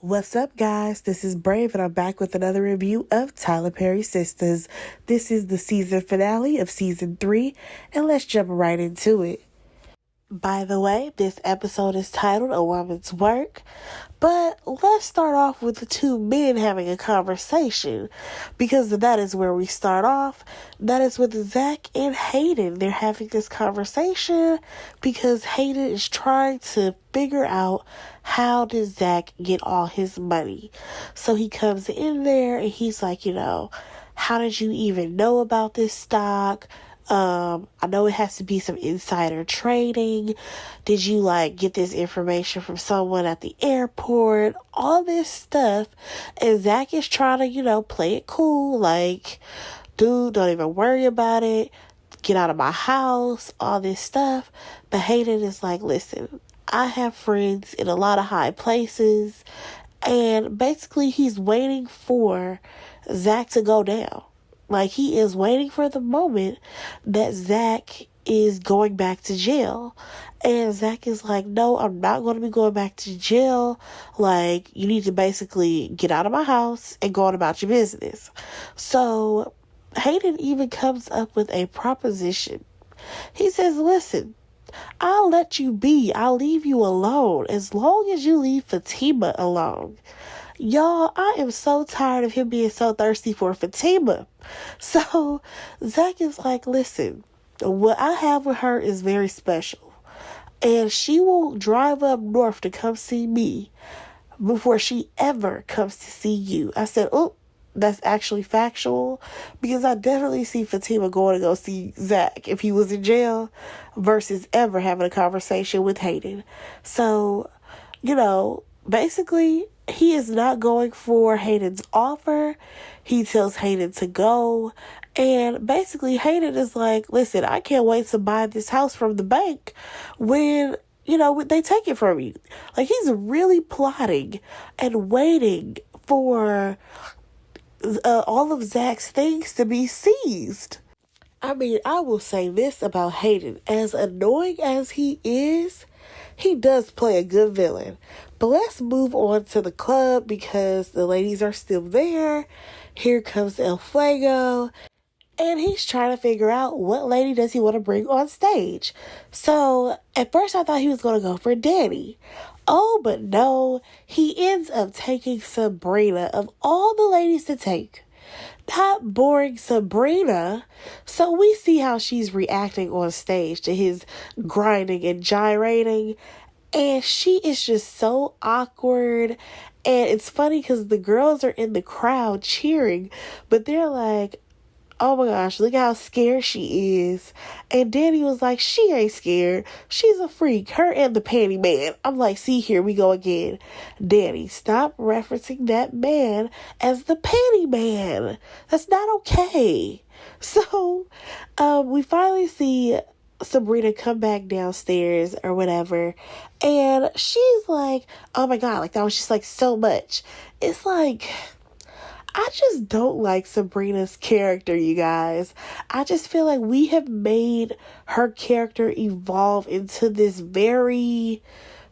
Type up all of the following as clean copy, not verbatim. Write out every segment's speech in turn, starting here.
What's up, guys? This is Brave, and I'm back with another review of Tyler Perry's Sistas. This is the season finale of season 3, and let's jump right into it. By the way, this episode is titled A Woman's Work, but let's start off with the two men having a conversation, because that is where we start off. That is with Zach and Hayden. They're having this conversation because Hayden is trying to figure out how did Zach get all his money. So he comes in there and he's like, how did you even know about this stock? I know it has to be some insider trading. Did you get this information from someone at the airport? All this stuff. And Zach is trying to, play it cool. Dude, don't even worry about it. Get out of my house. All this stuff. But Hayden is like, listen, I have friends in a lot of high places. And basically he's waiting for Zach to go down. He is waiting for the moment that Zach is going back to jail. And Zach is like, no, I'm not going to be going back to jail. You need to basically get out of my house and go on about your business. So Hayden even comes up with a proposition. He says, listen, I'll let you be. I'll leave you alone as long as you leave Fatima alone. Y'all, I am so tired of him being so thirsty for Fatima. So Zach is like, listen, what I have with her is very special. And she will drive up north to come see me before she ever comes to see you. I said, oh, that's actually factual, because I definitely see Fatima going to go see Zach if he was in jail versus ever having a conversation with Hayden. So, basically, he is not going for Hayden's offer. He tells Hayden to go. And basically, Hayden is like, listen, I can't wait to buy this house from the bank when, they take it from you. He's really plotting and waiting for all of Zach's things to be seized. I mean, I will say this about Hayden. As annoying as he is, he does play a good villain. But let's move on to the club because the ladies are still there. Here comes El Fuego. And he's trying to figure out what lady does he want to bring on stage. So at first I thought he was going to go for Danny. Oh, but no. He ends up taking Sabrina of all the ladies to take. Not boring Sabrina. So we see how she's reacting on stage to his grinding and gyrating. And she is just so awkward. And it's funny because the girls are in the crowd cheering. But they're like, oh my gosh, look how scared she is. And Danny was like, she ain't scared. She's a freak. Her and the panty man. I'm like, see, here we go again. Danny, stop referencing that man as the panty man. That's not okay. So, we finally see Sabrina come back downstairs or whatever. And she's like, oh my God, that was just so much. It's I just don't like Sabrina's character, you guys. I just feel like we have made her character evolve into this very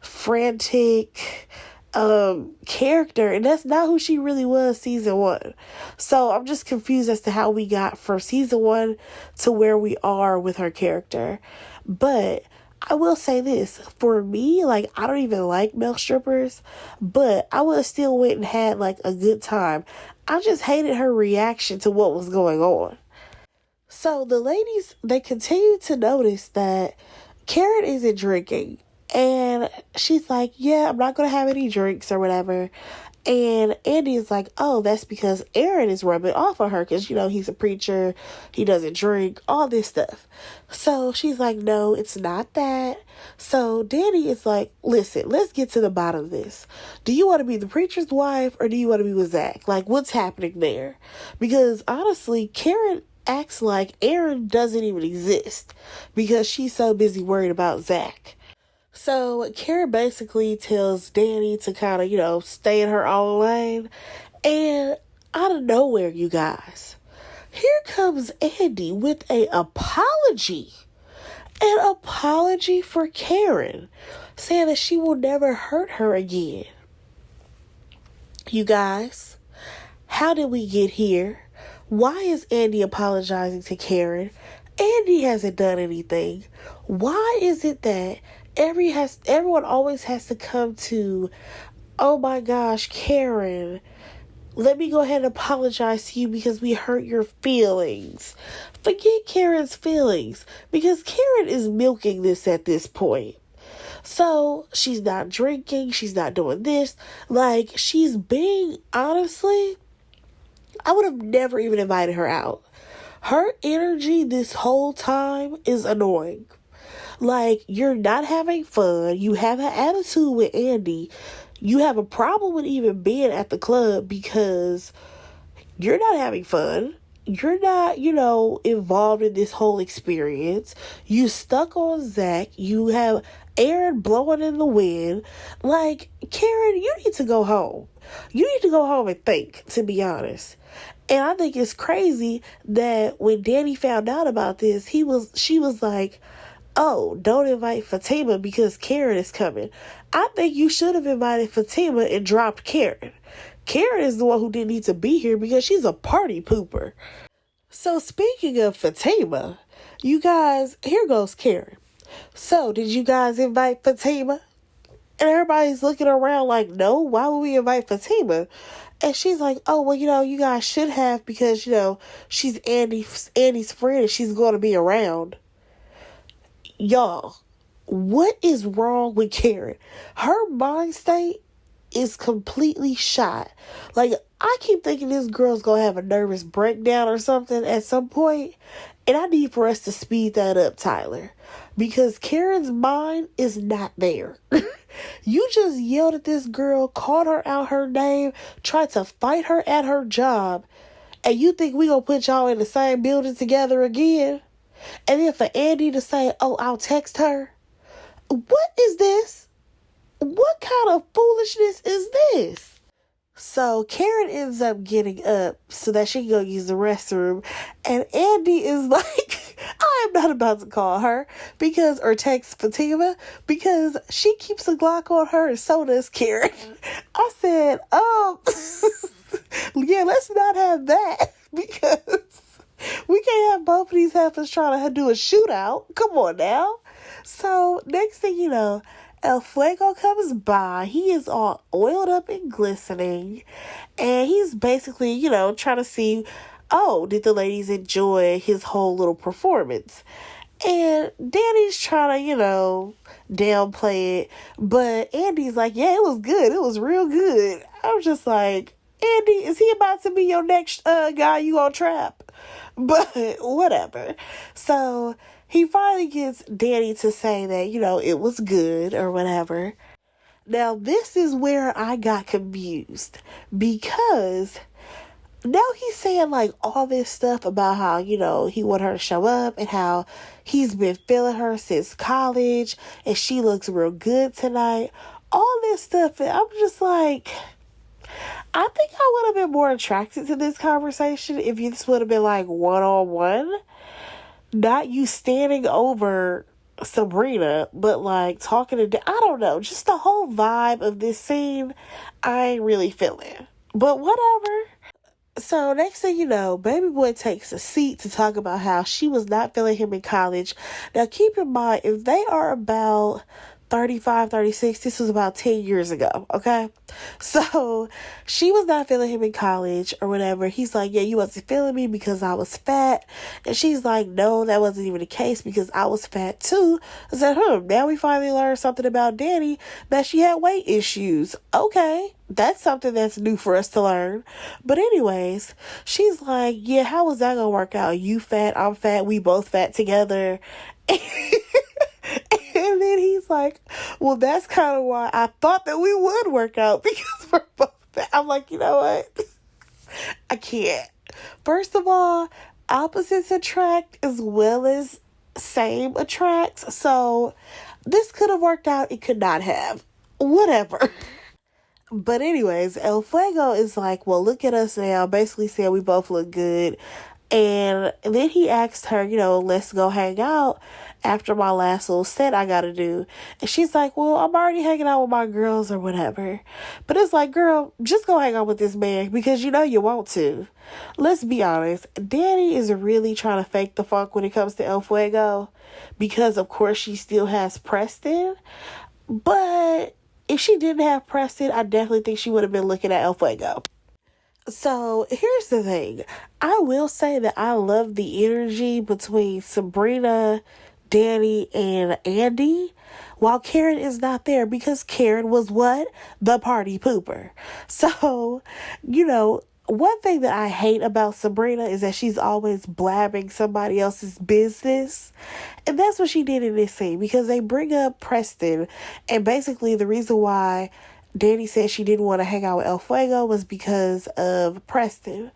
frantic character, and that's not who she really was season 1. So I'm just confused as to how we got from season 1 to where we are with her character. But I will say this, for me, I don't even like male strippers, but I would have still went and had a good time. I just hated her reaction to what was going on. So the ladies, they continue to notice that Karen isn't drinking. And she's like, yeah, I'm not going to have any drinks or whatever. And Andy is like, oh, that's because Aaron is rubbing off on her because, he's a preacher. He doesn't drink, all this stuff. So she's like, no, it's not that. So Danny is like, listen, let's get to the bottom of this. Do you want to be the preacher's wife or do you want to be with Zach? What's happening there? Because honestly, Karen acts like Aaron doesn't even exist because she's so busy worried about Zach. So Karen basically tells Danny to kind of, stay in her own lane. And out of nowhere, you guys, here comes Andy with an apology. An apology for Karen, saying that she will never hurt her again. You guys, how did we get here? Why is Andy apologizing to Karen? Andy hasn't done anything. Why is it that everyone always has to come to, oh my gosh, Karen, let me go ahead and apologize to you because we hurt your feelings. Forget Karen's feelings because Karen is milking this at this point. So she's not drinking, she's not doing this. Like, she's being, honestly, I would have never even invited her out. Her energy this whole time is annoying. Like, you're not having fun. You have an attitude with Andy. You have a problem with even being at the club because you're not having fun. You're not, involved in this whole experience. You stuck on Zach. You have Aaron blowing in the wind. Like, Karen, you need to go home. You need to go home and think, to be honest. And I think it's crazy that when Danny found out about this, she was like, oh, don't invite Fatima because Karen is coming. I think you should have invited Fatima and dropped Karen. Karen is the one who didn't need to be here because she's a party pooper. So speaking of Fatima, you guys, here goes Karen. So did you guys invite Fatima? And everybody's looking around like, no, why would we invite Fatima? And she's like, oh, well, you guys should have because, she's Andy's friend and she's going to be around. Y'all, what is wrong with Karen? Her mind state is completely shot. Like, I keep thinking this girl's going to have a nervous breakdown or something at some point. And I need for us to speed that up, Tyler. Because Karen's mind is not there. You just yelled at this girl, called her out her name, tried to fight her at her job. And you think we gonna put y'all in the same building together again? And then for Andy to say, oh, I'll text her. What is this? What kind of foolishness is this? So Karen ends up getting up so that she can go use the restroom. And Andy is like, I am not about to call her or text Fatima because she keeps a Glock on her and so does Karen. I said, yeah, let's not have that because we can't have both of these heifers trying to do a shootout. Come on now. So next thing you know, El Fuego comes by. He is all oiled up and glistening. And he's basically, trying to see, did the ladies enjoy his whole little performance? And Danny's trying to, downplay it. But Andy's like, yeah, it was good. It was real good. I'm just like, Andy, is he about to be your next guy you gonna trap? But whatever. So he finally gets Danny to say that, it was good or whatever. Now, this is where I got confused because now he's saying like all this stuff about how, he wanted her to show up and how he's been feeling her since college and she looks real good tonight. All this stuff. And I'm just like, I think I would have been more attracted to this conversation if this would have been like one-on-one. Not you standing over Sabrina, but like talking to, I don't know, just the whole vibe of this scene, I ain't really feeling. But whatever. So next thing you know, baby boy takes a seat to talk about how she was not feeling him in college. Now keep in mind, if they are about 35, 36, this was about 10 years ago, okay? So she was not feeling him in college or whatever. He's like, yeah, you wasn't feeling me because I was fat. And she's like, no, that wasn't even the case because I was fat too. I said, now we finally learned something about Danny, that she had weight issues. Okay, that's something that's new for us to learn. But anyways, she's like, yeah, how was that gonna work out? You fat, I'm fat, we both fat together. And then he's like, well, that's kind of why I thought that we would work out because we're both fat. I'm like, you know what? I can't. First of all, opposites attract as well as same attracts. So this could have worked out. It could not have. Whatever. But anyways, El Fuego is like, well, look at us now. Basically saying we both look good. And then he asked her, let's go hang out after my last little set I gotta do. And she's like, well, I'm already hanging out with my girls or whatever. But it's like, girl, just go hang out with this man because you want to. Let's be honest. Danny is really trying to fake the funk when it comes to El Fuego because, of course, she still has Preston. But if she didn't have Preston, I definitely think she would have been looking at El Fuego. So here's the thing. I will say that I love the energy between Sabrina, Danny, and Andy, while Karen is not there because Karen was what? The party pooper. So, one thing that I hate about Sabrina is that she's always blabbing somebody else's business. And that's what she did in this scene because they bring up Preston. And basically the reason why Danny said she didn't want to hang out with El Fuego was because of Preston.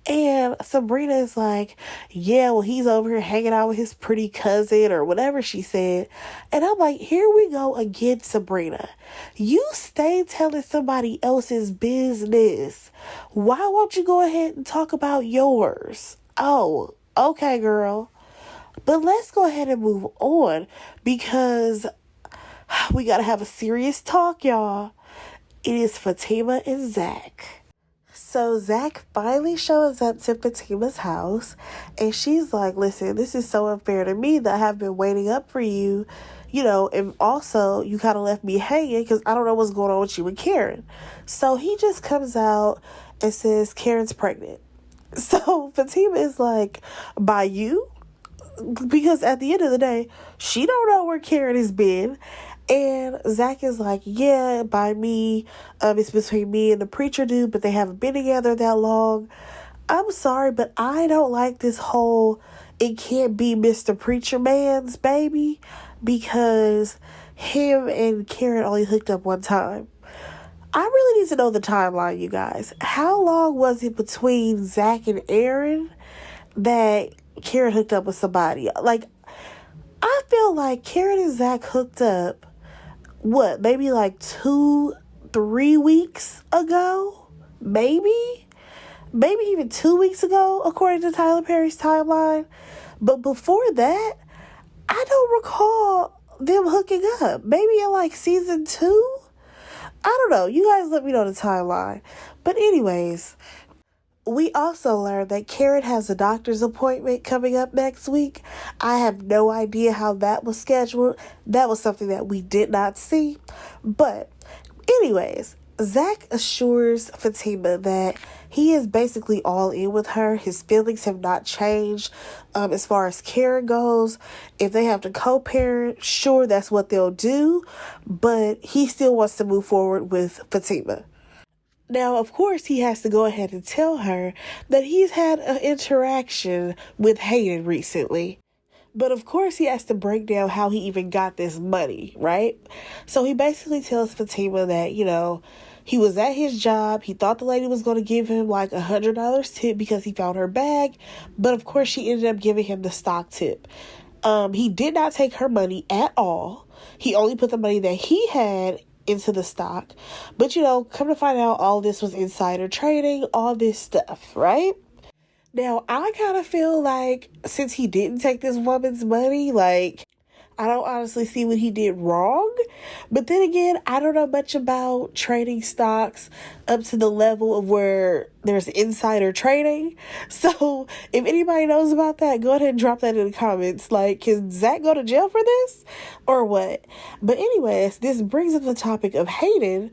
And Sabrina is like, yeah, well, he's over here hanging out with his pretty cousin or whatever she said. And I'm like, here we go again, Sabrina. You stay telling somebody else's business. Why won't you go ahead and talk about yours? Oh, okay, girl. But let's go ahead and move on because we got to have a serious talk, y'all. It is Fatima and Zach. So Zach finally shows up to Fatima's house and she's like, listen, this is so unfair to me that I have been waiting up for you, and also you kind of left me hanging because I don't know what's going on with you and Karen. So he just comes out and says Karen's pregnant. So Fatima is like, by you? Because at the end of the day, she don't know where Karen has been. And Zach is like, yeah, by me, it's between me and the preacher dude, but they haven't been together that long. I'm sorry, but I don't like this whole, it can't be Mr. Preacher Man's baby, because him and Karen only hooked up one time. I really need to know the timeline, you guys. How long was it between Zach and Aaron that Karen hooked up with somebody? Like, I feel like Karen and Zach hooked up maybe like 2-3 weeks ago? Maybe even 2 weeks ago, according to Tyler Perry's timeline. But before that, I don't recall them hooking up. Maybe in like season 2? I don't know. You guys let me know the timeline. But anyways, we also learned that Karen has a doctor's appointment coming up next week. I have no idea how that was scheduled. That was something that we did not see. But anyways, Zach assures Fatima that he is basically all in with her. His feelings have not changed as far as Karen goes. If they have to co-parent, sure, that's what they'll do. But he still wants to move forward with Fatima. Now, of course, he has to go ahead and tell her that he's had an interaction with Hayden recently. But of course, he has to break down how he even got this money, right? So he basically tells Fatima that, he was at his job. He thought the lady was going to give him like $100 tip because he found her bag. But of course, she ended up giving him the stock tip. He did not take her money at all. He only put the money that he had into the stock. But come to find out, all this was insider trading, all this stuff, right? Now, I kind of feel like since he didn't take this woman's money, I don't honestly see what he did wrong. But then again, I don't know much about trading stocks up to the level of where there's insider trading. So if anybody knows about that, go ahead and drop that in the comments. Can Zach go to jail for this or what? But anyways, this brings up the topic of Hayden,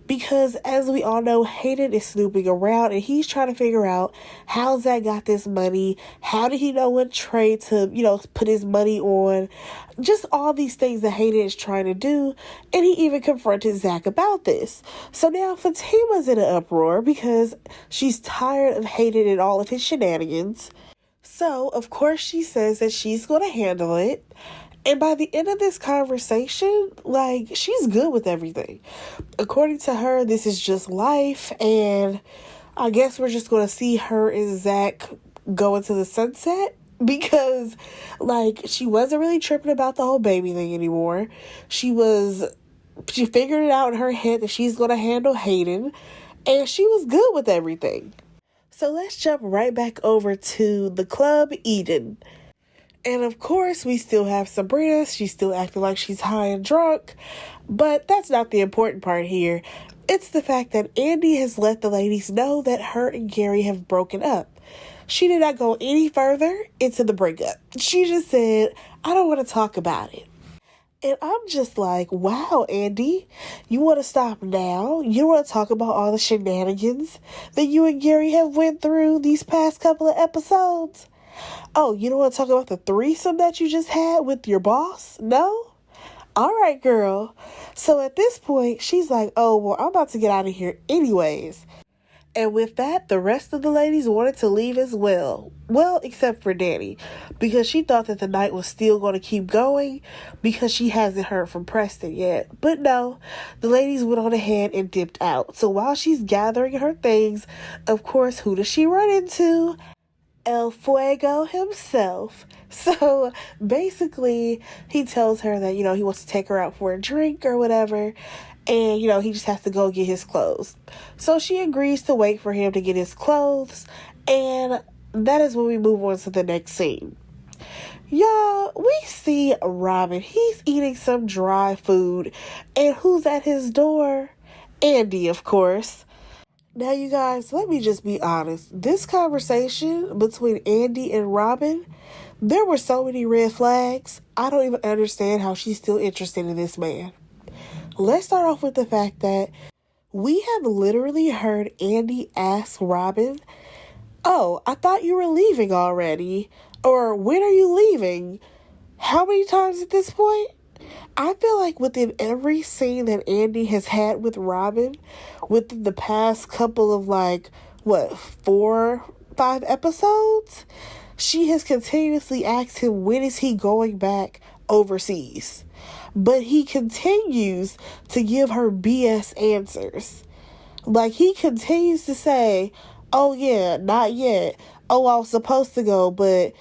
because as we all know, Hayden is snooping around and he's trying to figure out how Zach got this money. How did he know what trade to, put his money on? Just all these things that Hayden is trying to do. And he even confronted Zach about this. So now Fatima's in an uproar because she's tired of Hayden and all of his shenanigans. So, of course, she says that she's going to handle it. And by the end of this conversation, she's good with everything. According to her, this is just life. And I guess we're just going to see her and Zach go into the sunset. Because, she wasn't really tripping about the whole baby thing anymore. She figured it out in her head that she's going to handle Hayden. And she was good with everything. So let's jump right back over to the Club Eden. And of course, we still have Sabrina. She's still acting like she's high and drunk. But that's not the important part here. It's the fact that Andy has let the ladies know that her and Gary have broken up. She did not go any further into the breakup. She just said, I don't want to talk about it. And I'm just like, wow, Andy, you want to stop now? You want to talk about all the shenanigans that you and Gary have went through these past couple of episodes? Oh, you don't want to talk about the threesome that you just had with your boss? No? All right, girl. So at this point, she's like, oh, well, I'm about to get out of here anyways. And with that, the rest of the ladies wanted to leave as well. Well, except for Danny, because she thought that the night was still going to keep going because she hasn't heard from Preston yet. But no, the ladies went on ahead and dipped out. So while she's gathering her things, of course, who does she run into? El Fuego himself. So basically, he tells her that, he wants to take her out for a drink or whatever. And, he just has to go get his clothes. So she agrees to wait for him to get his clothes. And that is when we move on to the next scene. Y'all, we see Robin. He's eating some dry food. And who's at his door? Andy, of course. Now, you guys, let me just be honest. This conversation between Andy and Robin, there were so many red flags. I don't even understand how she's still interested in this man. Let's start off with the fact that we have literally heard Andy ask Robin, oh, I thought you were leaving already. Or when are you leaving? How many times at this point? I feel like within every scene that Andy has had with Robin, within the past couple of 4, 5 episodes, she has continuously asked him when is he going back overseas. But he continues to give her BS answers. He continues to say, oh yeah, not yet. Oh, I was supposed to go, but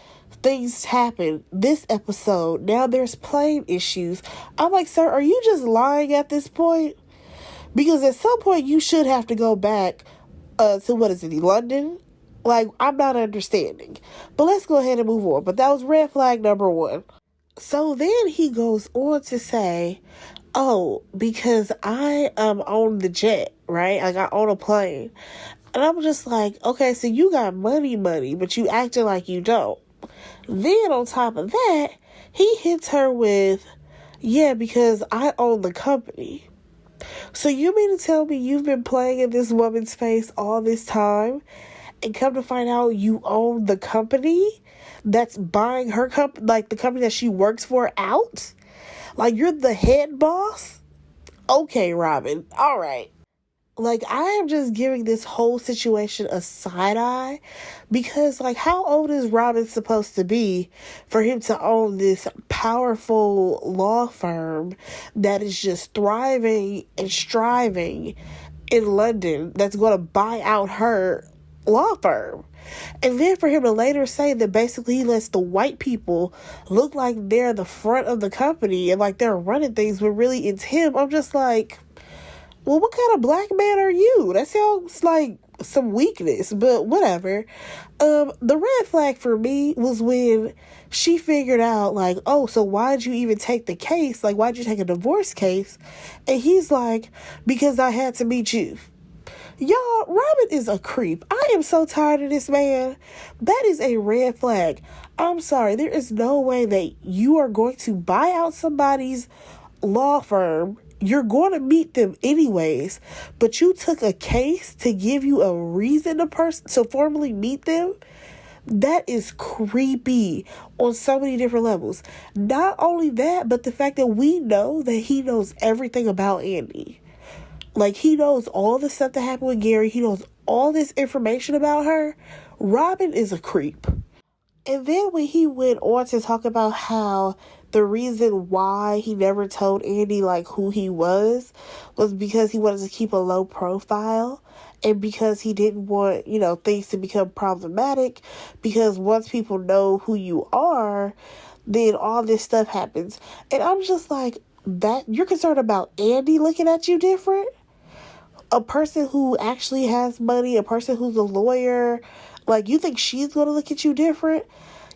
things happened this episode. Now there's plane issues. I'm like, sir, are you just lying at this point? Because at some point you should have to go back to, London? I'm not understanding. But let's go ahead and move on. But that was red flag number 1. So then he goes on to say, oh, because I own the jet, right? I own a plane. And I'm just like, okay, so you got money, but you acting like you don't. Then on top of that, he hits her with, yeah, because I own the company. So you mean to tell me you've been playing in this woman's face all this time and come to find out you own the company that's buying her company, the company that she works for out? You're the head boss? Okay, Robin. All right. I am just giving this whole situation a side eye because, how old is Robin supposed to be for him to own this powerful law firm that is just thriving and striving in London that's going to buy out her law firm? And then for him to later say that basically he lets the white people look like they're the front of the company and they're running things, but really it's him. I'm just like, well, what kind of black man are you? That sounds like some weakness, but whatever. The red flag for me was when she figured out, oh, so why'd you even take the case? Why'd you take a divorce case? And he's like, because I had to meet you. Y'all, Robin is a creep. I am so tired of this man. That is a red flag. I'm sorry. There is no way that you are going to buy out somebody's law firm. You're going to meet them anyways, but you took a case to give you a reason to formally meet them. That is creepy on so many different levels. Not only that, but the fact that we know that he knows everything about Andy. He knows all the stuff that happened with Gary. He knows all this information about her. Robin is a creep. And then when he went on to talk about how the reason why he never told Andy who he was because he wanted to keep a low profile and because he didn't want, things to become problematic, because once people know who you are, then all this stuff happens. And I'm just like, that you're concerned about Andy looking at you different? a person who actually has money, a person who's a lawyer, like, you think she's going to look at you different,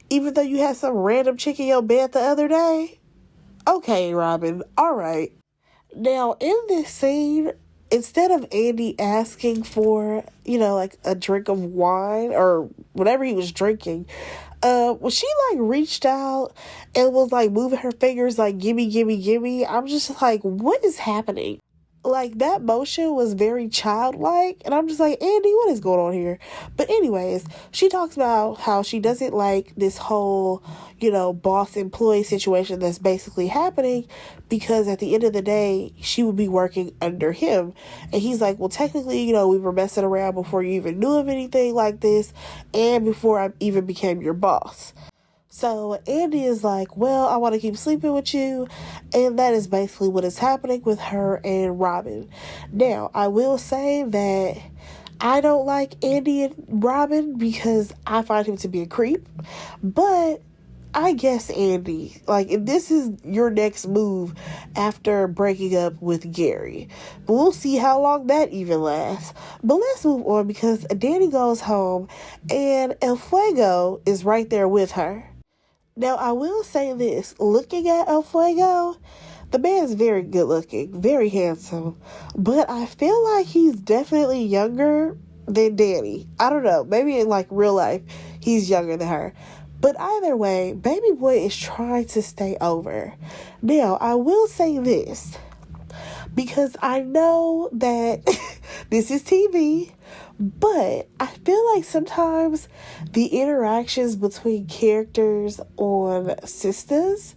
even though you had some random chick in your bed the other day? Okay, Robin, all right. Now, in this scene, instead of Andy asking for, like a drink of wine or whatever he was drinking, when she like reached out and was like moving her fingers like gimme, gimme, gimme, I'm just like, what is happening? Like, that motion was very childlike, and I'm just like, Andy, what is going on here? But anyways, she talks about how she doesn't like this whole, boss employee situation that's basically happening, because at the end of the day, she would be working under him. And he's like, well, technically, we were messing around before you even knew of anything like this, and before I even became your boss. So Andy is like, well, I want to keep sleeping with you. And that is basically what is happening with her and Robin. Now, I will say that I don't like Andy and Robin because I find him to be a creep. But I guess, Andy, like, if this is your next move after breaking up with Gary, we'll see how long that even lasts. But let's move on, because Danny goes home and El Fuego is right there with her. Now, I will say this. Looking at El Fuego, the man is very good looking, very handsome. But I feel like he's definitely younger than Danny. I don't know. Maybe in like real life, he's younger than her. But either way, baby boy is trying to stay over. Now, I will say this, because I know that this is TV, but I feel like sometimes the interactions between characters on Sistas,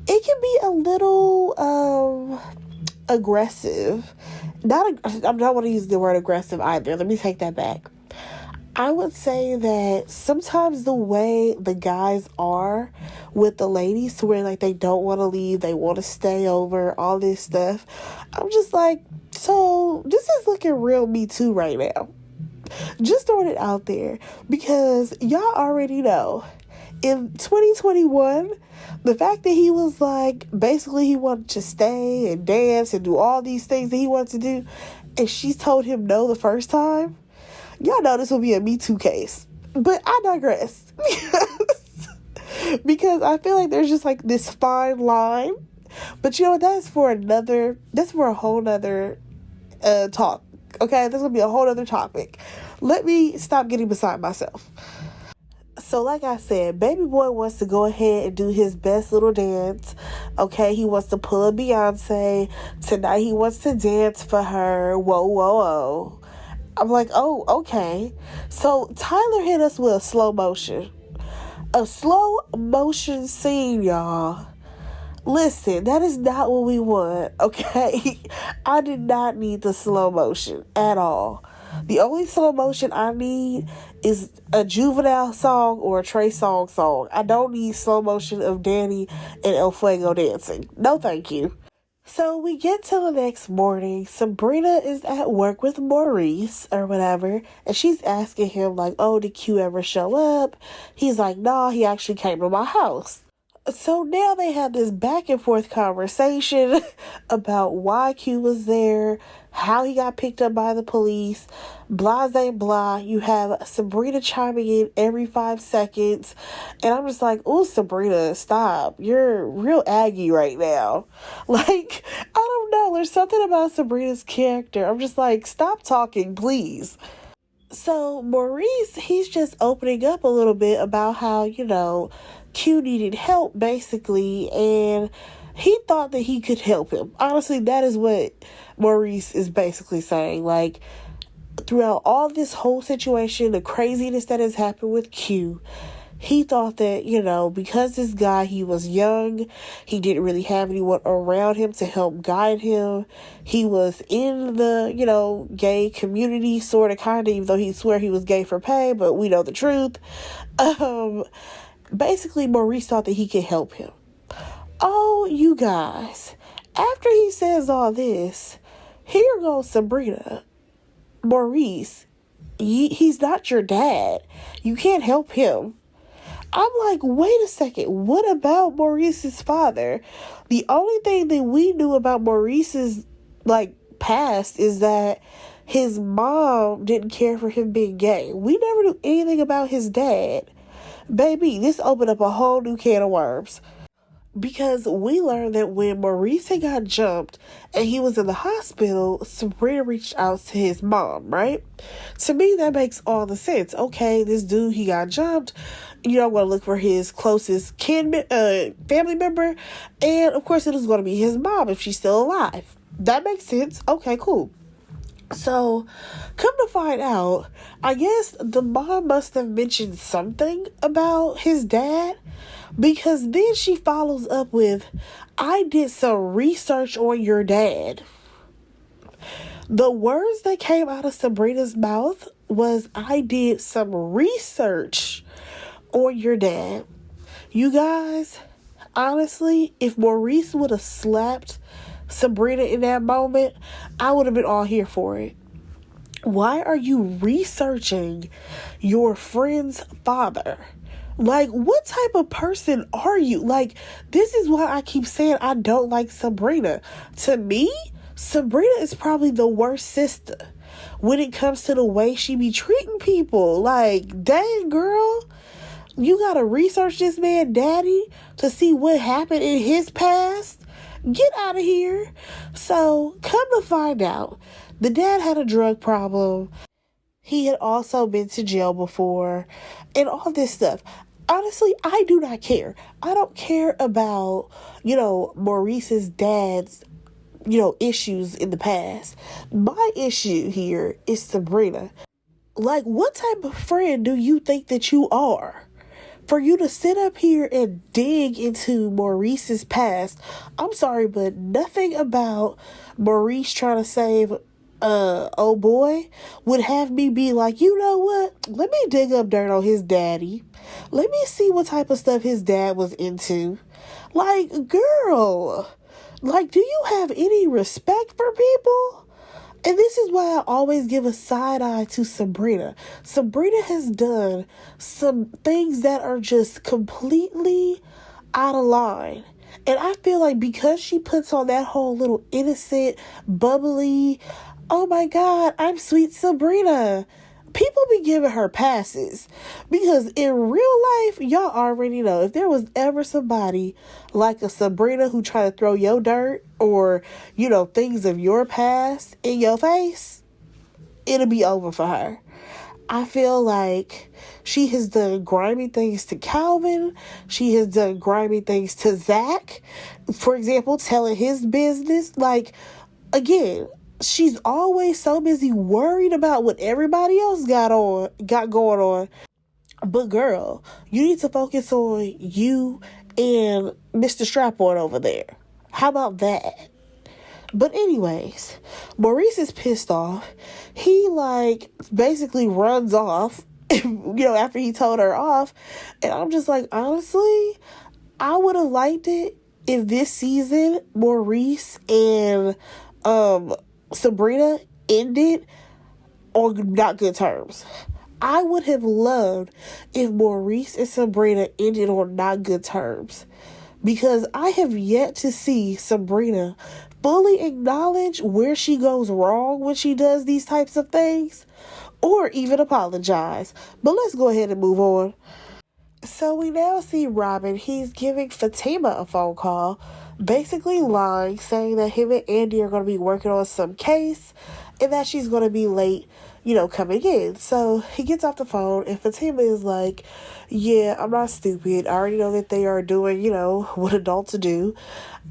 it can be a little aggressive. I don't want to use the word aggressive either. Let me take that back. I would say that sometimes the way the guys are with the ladies, to where like they don't want to leave, they want to stay over, all this stuff, I'm just like, so this is looking real Me Too right now. Just throwing it out there, because y'all already know in 2021, the fact that he was like, basically he wanted to stay and dance and do all these things that he wanted to do, and she told him no the first time, y'all know this will be a Me Too case. But I digress. Because I feel like there's just like this fine line. But that's for a whole nother talk. Okay, this will be a whole other topic. Let me stop getting beside myself. So like I said, baby boy wants to go ahead and do his best little dance. Okay, he wants to pull a Beyonce. Tonight he wants to dance for her. Whoa, whoa, whoa. I'm like, oh, okay. So Tyler hit us with a slow motion. A slow motion scene, y'all. Listen, that is not what we want, okay? I did not need the slow motion at all. The only slow motion I need is a Juvenile song or a Trey Songz song. I don't need slow motion of Danny and El Fuego dancing. No, thank you. So we get to the next morning. Sabrina is at work with Maurice or whatever, and she's asking him like, oh, did Q ever show up? He's like, nah, he actually came to my house. So now they have this back and forth conversation about why Q was there, how he got picked up by the police, blah, blah, blah. You have Sabrina chiming in every 5 seconds. And I'm just like, oh, Sabrina, stop. You're real aggy right now. Like, I don't know. There's something about Sabrina's character. I'm just like, stop talking, please. So Maurice, he's just opening up a little bit about how, Q needed help, basically, and he thought that he could help him. Honestly, that is what Maurice is basically saying. Like, throughout all this whole situation, the craziness that has happened with Q, he thought that, because this guy, he was young, he didn't really have anyone around him to help guide him. He was in the, gay community, sort of, kind of, even though he swore he was gay for pay, but we know the truth. Basically, Maurice thought that he could help him. Oh, you guys, after he says all this, here goes Sabrina. Maurice, he's not your dad. You can't help him. I'm like, wait a second. What about Maurice's father? The only thing that we knew about Maurice's, past is that his mom didn't care for him being gay. We never knew anything about his dad. Baby, this opened up a whole new can of worms. Because we learned that when Maurice had got jumped and he was in the hospital, Sabrina reached out to his mom, right? To me, that makes all the sense. Okay, this dude, he got jumped. You don't want to look for his closest family member. And, of course, it is going to be his mom if she's still alive. That makes sense. Okay, cool. So, come to find out, I guess the mom must have mentioned something about his dad, because then she follows up with, I did some research on your dad. The words that came out of Sabrina's mouth was, I did some research on your dad. You guys, honestly, if Maurice would have slapped Sabrina in that moment, I would have been all here for it. Why are you researching your friend's father? Like, what type of person are you? Like, this is why I keep saying I don't like Sabrina. To me, Sabrina is probably the worst sister when it comes to the way she be treating people. Like, dang, girl, you gotta research this man daddy to see what happened in his past? Get out of here. So, come to find out, the dad had a drug problem. He had also been to jail before and all this stuff. Honestly, I do not care. I don't care about, Maurice's dad's, issues in the past. My issue here is Sabrina. Like, what type of friend do you think that you are? For you to sit up here and dig into Maurice's past, I'm sorry, but nothing about Maurice trying to save oh boy would have me be like, you know what? Let me dig up dirt on his daddy. Let me see what type of stuff his dad was into. Like, girl, like, do you have any respect for people? And this is why I always give a side eye to Sabrina. Sabrina has done some things that are just completely out of line. And I feel like because she puts on that whole little innocent, bubbly, oh my God, I'm sweet Sabrina, people be giving her passes. Because in real life, y'all already know, if there was ever somebody like a Sabrina who tried to throw your dirt or, things of your past in your face, it'll be over for her. I feel like she has done grimy things to Calvin. She has done grimy things to Zach. For example, telling his business. Like, again, she's always so busy worried about what everybody else got going on. But girl, you need to focus on you and Mr. Strap-on over there. How about that? But anyways, Maurice is pissed off. He basically runs off, after he told her off. And I'm just like, honestly, I would have liked it if this season Maurice and Sabrina ended on not good terms. I would have loved if Maurice and Sabrina ended on not good terms. Because I have yet to see Sabrina fully acknowledge where she goes wrong when she does these types of things, or even apologize. But let's go ahead and move on. So we now see Robin. He's giving Fatima a phone call, basically lying, saying that him and Andy are going to be working on some case and that she's going to be late, coming in. So he gets off the phone and Fatima is like, yeah, I'm not stupid. I already know that they are doing, what adults do.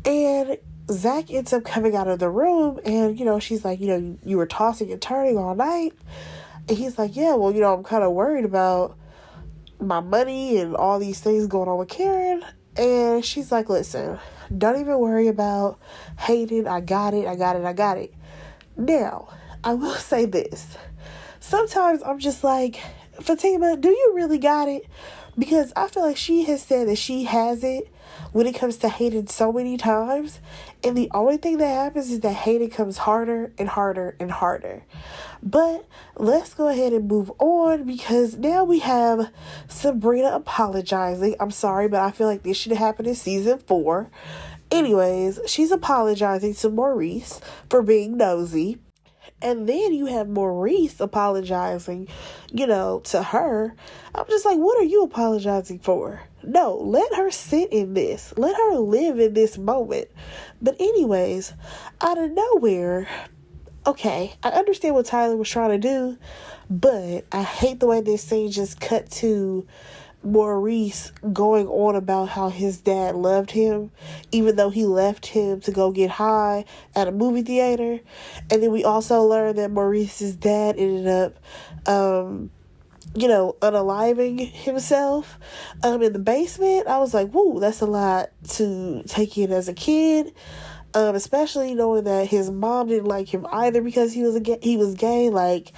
And Zach ends up coming out of the room and, she's like, you were tossing and turning all night. And he's like, yeah, well, I'm kind of worried about my money and all these things going on with Karen. And she's like, listen, don't even worry about Hayden. I got it. Now, I will say this. Sometimes I'm just like, Fatima, do you really got it? Because I feel like she has said that she has it when it comes to Hayden so many times. And the only thing that happens is that Hayden comes harder and harder and harder. But let's go ahead and move on because now we have Sabrina apologizing. I'm sorry, but I feel like this should have happened in season 4. Anyways, she's apologizing to Maurice for being nosy. And then you have Maurice apologizing, to her. I'm just like, what are you apologizing for? No, let her sit in this. Let her live in this moment. But anyways, out of nowhere, okay, I understand what Tyler was trying to do, but I hate the way this scene just cut to Maurice going on about how his dad loved him, even though he left him to go get high at a movie theater. And then we also learned that Maurice's dad ended up, unaliving himself in the basement. I was like, woo, that's a lot to take in as a kid. Especially knowing that his mom didn't like him either because he was gay. Like,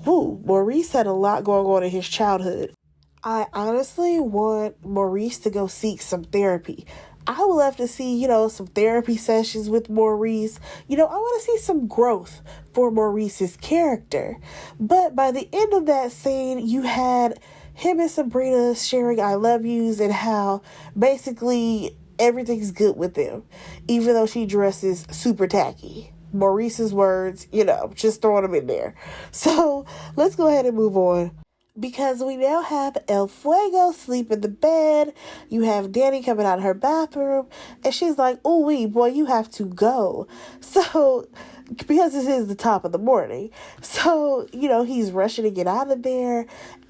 woo, Maurice had a lot going on in his childhood. I honestly want Maurice to go seek some therapy. I would love to see, some therapy sessions with Maurice. I want to see some growth for Maurice's character. But by the end of that scene, you had him and Sabrina sharing I love yous and how basically everything's good with them, even though she dresses super tacky. Maurice's words, just throwing them in there. So let's go ahead and move on. Because we now have El Fuego sleep in the bed. You have Danny coming out of her bathroom. And she's like, ooh wee, boy, you have to go. So, because this is the top of the morning. So, he's rushing to get out of there.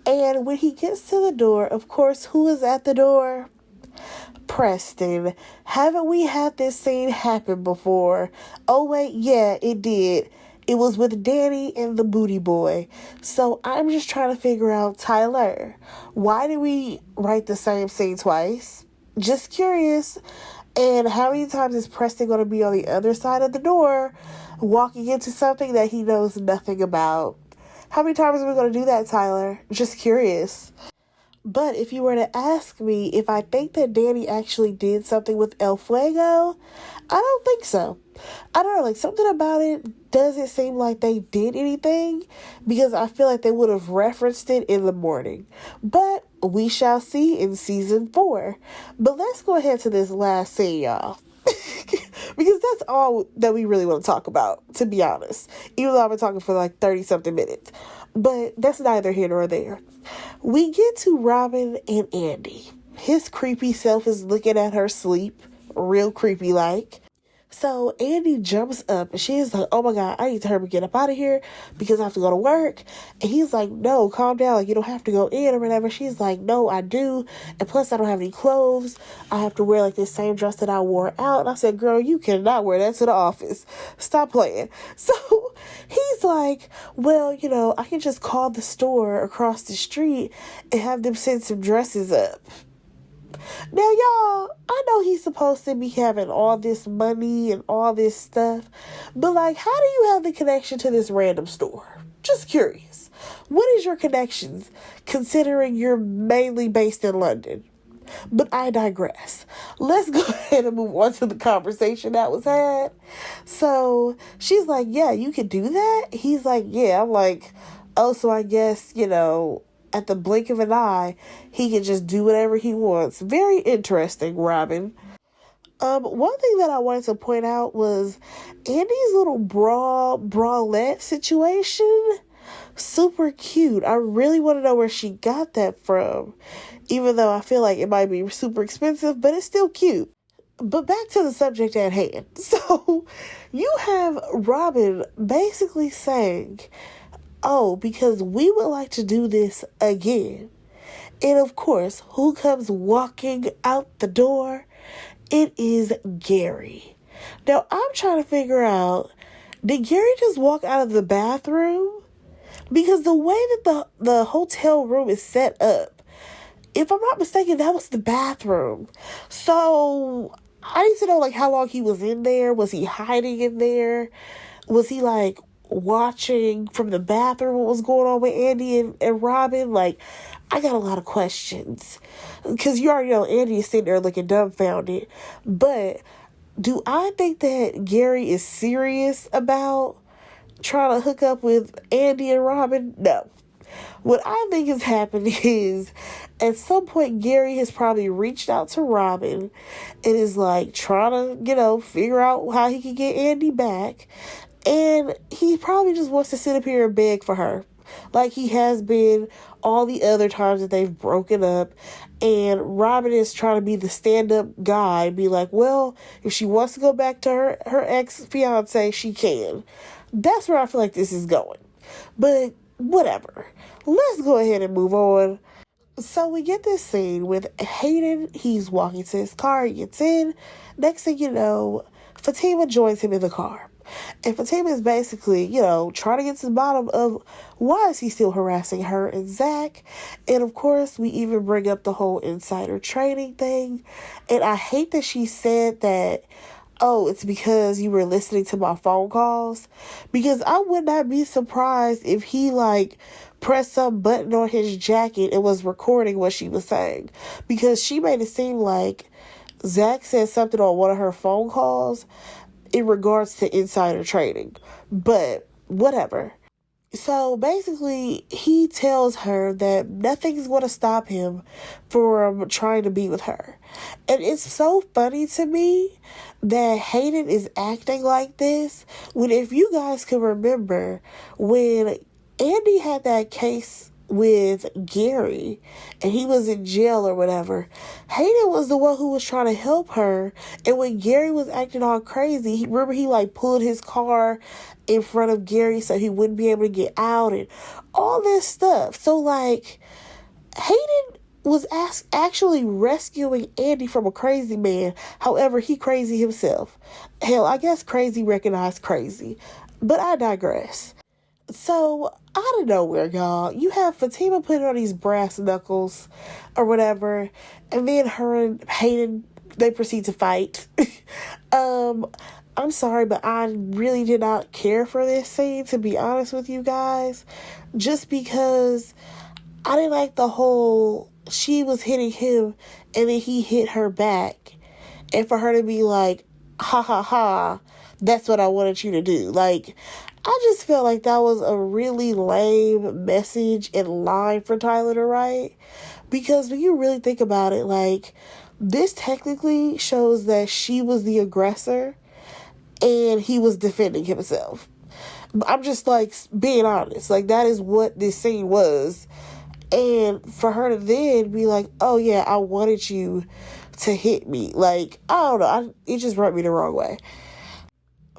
And when he gets to the door, of course, who is at the door? Preston. Haven't we had this scene happen before? Oh, wait, yeah, it did. It was with Danny and the booty boy. So I'm just trying to figure out, Tyler, why did we write the same scene twice? Just curious. And how many times is Preston going to be on the other side of the door walking into something that he knows nothing about? How many times are we going to do that, Tyler? Just curious. But if you were to ask me if I think that Danny actually did something with El Fuego, I don't think so. I don't know, like something about it doesn't seem like they did anything because I feel like they would have referenced it in the morning. But we shall see in season 4. But let's go ahead to this last scene, y'all. Because that's all that we really want to talk about, to be honest. Even though I've been talking for like 30 something minutes. But that's neither here nor there. We get to Robin and Andy. His creepy self is looking at her sleep, real creepy like. So Andy jumps up and she's like, oh my God, I need to hurry get up out of here because I have to go to work. And he's like, no, calm down. Like, you don't have to go in or whatever. She's like, no, I do. And plus I don't have any clothes. I have to wear like this same dress that I wore out. And I said, girl, you cannot wear that to the office. Stop playing. So he's like, well, I can just call the store across the street and have them send some dresses up. Now, y'all, I know he's supposed to be having all this money and all this stuff, but like, how do you have the connection to this random store? Just curious. What is your connections, considering you're mainly based in London? But I digress. Let's go ahead and move on to the conversation that was had. So she's like, yeah, you could do that? He's like, yeah. I'm like, oh, so I guess, at the blink of an eye, he can just do whatever he wants. Very interesting, Robin. One thing that I wanted to point out was Andy's little bralette situation. Super cute. I really want to know where she got that from. Even though I feel like it might be super expensive, but it's still cute. But back to the subject at hand. So, you have Robin basically saying, oh, because we would like to do this again. And of course, who comes walking out the door? It is Gary. Now, I'm trying to figure out, did Gary just walk out of the bathroom? Because the way that the hotel room is set up, if I'm not mistaken, that was the bathroom. So, I need to know, like, how long he was in there. Was he hiding in there? Was he, like, watching from the bathroom what was going on with Andy and Robin? Like, I got a lot of questions. Because you already know Andy is sitting there looking dumbfounded. But do I think that Gary is serious about trying to hook up with Andy and Robin? No. What I think has happened is at some point Gary has probably reached out to Robin and is like trying to, figure out how he can get Andy back. And he probably just wants to sit up here and beg for her, like he has been all the other times that they've broken up. And Robin is trying to be the stand-up guy, be like, well, if she wants to go back to her ex-fiance, she can. That's where I feel like this is going. But whatever. Let's go ahead and move on. So we get this scene with Hayden. He's walking to his car. He gets in. Next thing you know, Fatima joins him in the car. And Fatima is basically, trying to get to the bottom of why is he still harassing her and Zach. And of course, we even bring up the whole insider trading thing. And I hate that she said that, oh, it's because you were listening to my phone calls. Because I would not be surprised if he, pressed some button on his jacket and was recording what she was saying. Because she made it seem like Zach said something on one of her phone calls in regards to insider trading. But whatever. So basically, he tells her that nothing's going to stop him from trying to be with her. And it's so funny to me that Hayden is acting like this, when if you guys can remember, when Andy had that case with Gary and he was in jail or whatever, Hayden was the one who was trying to help her. And when Gary was acting all crazy, he pulled his car in front of Gary so he wouldn't be able to get out and all this stuff. So Hayden was actually rescuing Andy from a crazy man. However, he crazy himself. Hell, I guess crazy recognized crazy. But I digress. So, out of nowhere, y'all, you have Fatima putting on these brass knuckles or whatever, and then her and Hayden, they proceed to fight. I'm sorry, but I really did not care for this scene, to be honest with you guys, just because I didn't like the whole, she was hitting him, and then he hit her back, and for her to be like, ha ha ha, that's what I wanted you to do. I just felt like that was a really lame message and line for Tyler to write. Because when you really think about it, this technically shows that she was the aggressor and he was defending himself. I'm just, being honest. That is what this scene was. And for her to then be like, oh, yeah, I wanted you to hit me. I don't know. It just rubbed me the wrong way.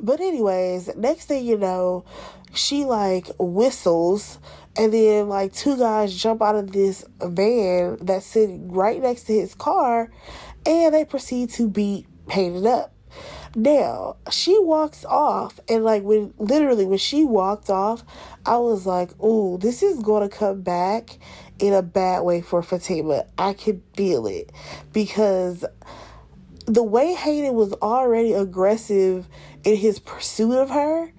But anyways, next thing you know, she whistles, and then two guys jump out of this van that's sitting right next to his car, and they proceed to beat Hayden up. Now, she walks off, and when she walked off, I was like, ooh, this is going to come back in a bad way for Fatima. I can feel it, because the way Hayden was already aggressive in his pursuit of her,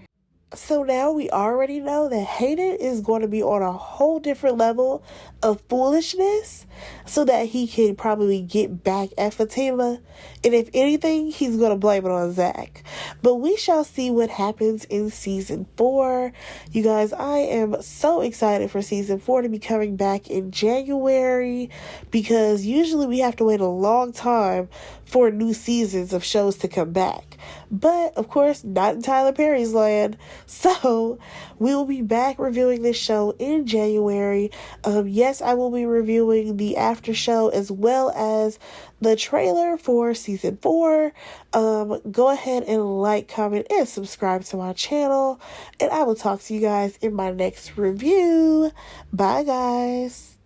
so now we already know that Hayden is going to be on a whole different level of foolishness so that he can probably get back at Fatima. And if anything, he's going to blame it on Zach. But we shall see what happens in season 4. You guys, I am so excited for season 4 to be coming back in January, because usually we have to wait a long time for new seasons of shows to come back. But, of course, not in Tyler Perry's land. So, we will be back reviewing this show in January. Yes, I will be reviewing the after show as well as the trailer for season 4. Go ahead and comment, and subscribe to my channel. And I will talk to you guys in my next review. Bye, guys.